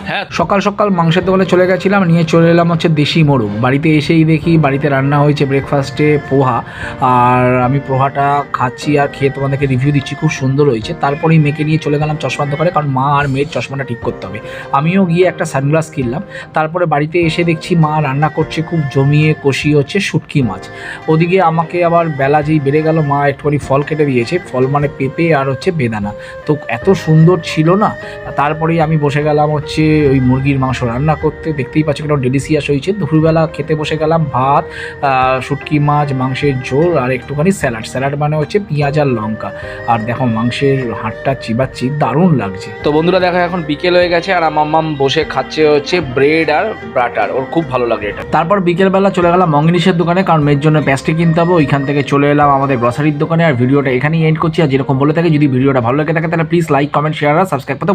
হ্যাঁ, সকাল সকাল মাংসের দোকানে চলে গেছিলাম, নিয়ে চলে এলাম হচ্ছে দেশি মোরগ। বাড়িতে এসেই দেখি বাড়িতে রান্না হয়েছে ব্রেকফাস্টে পোহা, আর আমি পোহাটা খাচ্ছি আর খেয়ে তোমাদেরকে রিভিউ দিচ্ছি, খুব সুন্দর হয়েছে। তারপরেই মেয়েকে নিয়ে চলে গেলাম চশমার দোকানে, কারণ মা আর মেয়ের চশমাটা ঠিক করতে হবে। আমিও গিয়ে একটা সানগ্লাস কিনলাম। তারপরে বাড়িতে এসে দেখছি মা রান্না করছে, খুব জমিয়ে কষিয়ে হচ্ছে শুটকি মাছ। ওদিকে আমাকে আবার বেলা যেই বেড়ে গেল, মা একটুখানি ফল কেটে দিয়েছে, ফল মানে পেঁপে আর হচ্ছে বেদানা। তো এত সুন্দর ছিল না। তারপরেই আমি বসে গেলাম হচ্ছে ওই মুরগির মাংস রান্না করতে। দেখতেই পাচ্ছি কেন ডেলিসিয়াস হয়েছে। দুপুরবেলা খেতে বসে গেলাম ভাত, শুটকি মাছ, মাংসের ঝোল আর একটুখানি স্যালাড মানে হচ্ছে পেঁয়াজ আর লঙ্কা। আর দেখো মাংসের হাড়টা চিবাচ্ছি, দারুণ লাগছে। তো বন্ধুরা দেখো এখন বিকেল হয়ে গেছে আর আমার মাম বসে খাচ্ছে হচ্ছে ব্রেড আর বাটার, ওর খুব ভালো লাগে এটা। তারপর বিকেলবেলা চলে গেলাম মঙ্গিনীশের দোকানে, কারণ মেয়ের জন্য প্যাস্ট্রি কিনতে হবে। ওইখান থেকে চলে এলাম আমাদের গ্রসারির দোকানে। আর ভিডিওটা এখানেই এন্ড করছি। আর যেরকম বলে থাকি, যদি ভিডিওটা ভালো লাগে থাকে তাহলে প্লিজ লাইক, কমেন্ট, শেয়ার আর সাবস্ক্রাইব করতে